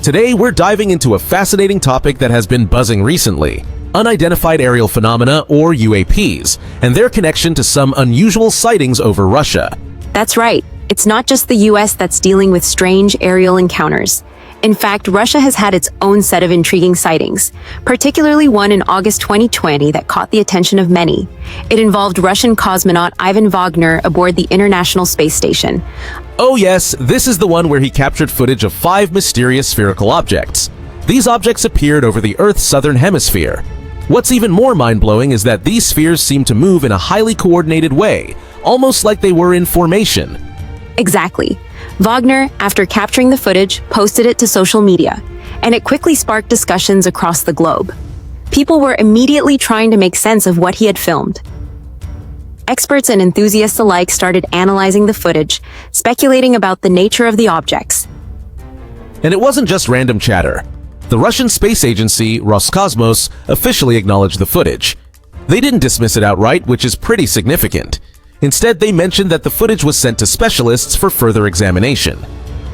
Today, we're diving into a fascinating topic that has been buzzing recently: unidentified aerial phenomena, or UAPs, and their connection to some unusual sightings over Russia. That's right. It's not just the US that's dealing with strange aerial encounters. In fact, Russia has had its own set of intriguing sightings, particularly one in August 2020 that caught the attention of many. It involved Russian cosmonaut Ivan Wagner aboard the International Space Station. Oh yes, this is the one where he captured footage of 5 mysterious spherical objects. These objects appeared over the Earth's southern hemisphere. What's even more mind-blowing is that these spheres seem to move in a highly coordinated way, almost like they were in formation. Exactly. Wagner, after capturing the footage, posted it to social media, and it quickly sparked discussions across the globe. People were immediately trying to make sense of what he had filmed. Experts and enthusiasts alike started analyzing the footage, speculating about the nature of the objects. And it wasn't just random chatter. The Russian space agency, Roscosmos, officially acknowledged the footage. They didn't dismiss it outright, which is pretty significant. Instead, they mentioned that the footage was sent to specialists for further examination.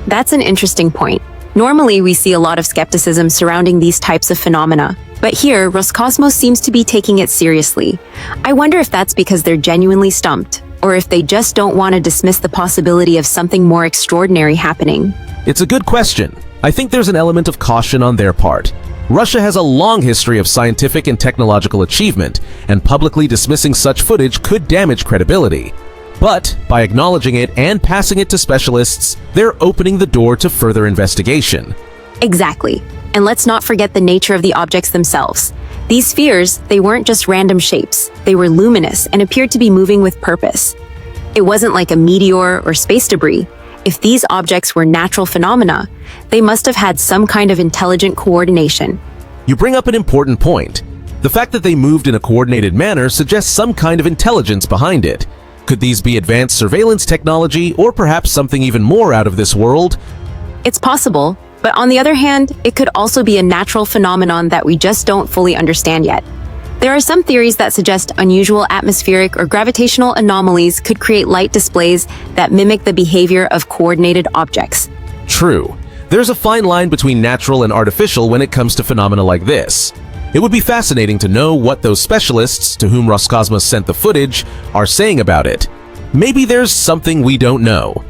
That's an interesting point. Normally, we see a lot of skepticism surrounding these types of phenomena. But here, Roscosmos seems to be taking it seriously. I wonder if that's because they're genuinely stumped, or if they just don't want to dismiss the possibility of something more extraordinary happening. It's a good question. I think there's an element of caution on their part. Russia has a long history of scientific and technological achievement, and publicly dismissing such footage could damage credibility. But by acknowledging it and passing it to specialists, they're opening the door to further investigation. Exactly. And let's not forget the nature of the objects themselves. These spheres, they weren't just random shapes. They were luminous and appeared to be moving with purpose. It wasn't like a meteor or space debris. If these objects were natural phenomena, they must have had some kind of intelligent coordination. You bring up an important point. The fact that they moved in a coordinated manner suggests some kind of intelligence behind it. Could these be advanced surveillance technology, or perhaps something even more out of this world? It's possible, but on the other hand, it could also be a natural phenomenon that we just don't fully understand yet. There are some theories that suggest unusual atmospheric or gravitational anomalies could create light displays that mimic the behavior of coordinated objects. True. There's a fine line between natural and artificial when it comes to phenomena like this. It would be fascinating to know what those specialists, to whom Roscosmos sent the footage, are saying about it. Maybe there's something we don't know.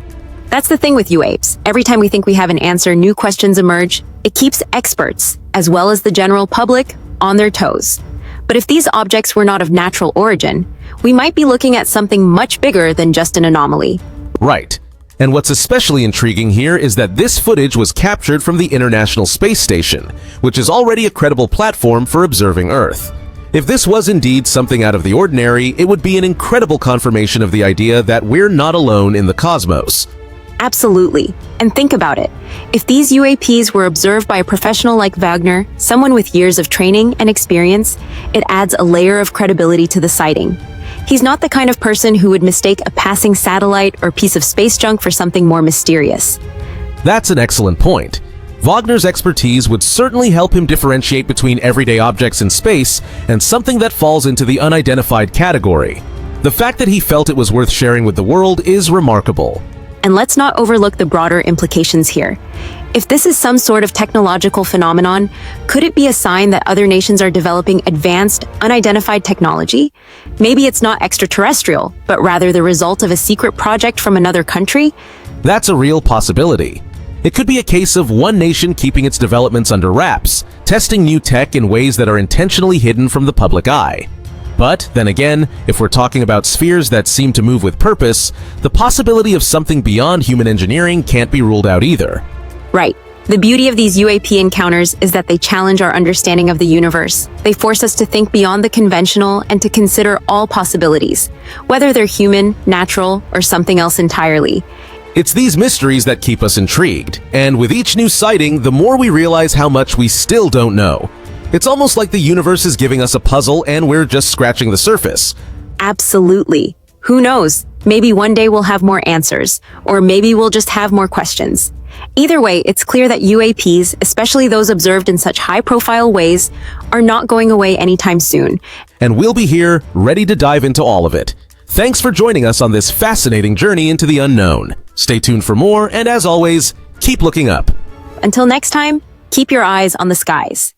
That's the thing with UAPs. Every time we think we have an answer, new questions emerge. It keeps experts, as well as the general public, on their toes. But if these objects were not of natural origin, we might be looking at something much bigger than just an anomaly. Right. And what's especially intriguing here is that this footage was captured from the International Space Station, which is already a credible platform for observing Earth. If this was indeed something out of the ordinary, it would be an incredible confirmation of the idea that we're not alone in the cosmos. Absolutely. And think about it. If these UAPs were observed by a professional like Wagner, someone with years of training and experience, it adds a layer of credibility to the sighting. He's not the kind of person who would mistake a passing satellite or piece of space junk for something more mysterious. That's an excellent point. Wagner's expertise would certainly help him differentiate between everyday objects in space and something that falls into the unidentified category. The fact that he felt it was worth sharing with the world is remarkable. And let's not overlook the broader implications here. If this is some sort of technological phenomenon, could it be a sign that other nations are developing advanced, unidentified technology? Maybe it's not extraterrestrial, but rather the result of a secret project from another country? That's a real possibility. It could be a case of one nation keeping its developments under wraps, testing new tech in ways that are intentionally hidden from the public eye. But then again, if we're talking about spheres that seem to move with purpose, the possibility of something beyond human engineering can't be ruled out either. Right. The beauty of these UAP encounters is that they challenge our understanding of the universe. They force us to think beyond the conventional and to consider all possibilities, whether they're human, natural, or something else entirely. It's these mysteries that keep us intrigued, and with each new sighting, the more we realize how much we still don't know. It's almost like the universe is giving us a puzzle and we're just scratching the surface. Absolutely. Who knows? Maybe one day we'll have more answers, or maybe we'll just have more questions. Either way, it's clear that UAPs, especially those observed in such high-profile ways, are not going away anytime soon. And we'll be here, ready to dive into all of it. Thanks for joining us on this fascinating journey into the unknown. Stay tuned for more, and as always, keep looking up. Until next time, keep your eyes on the skies.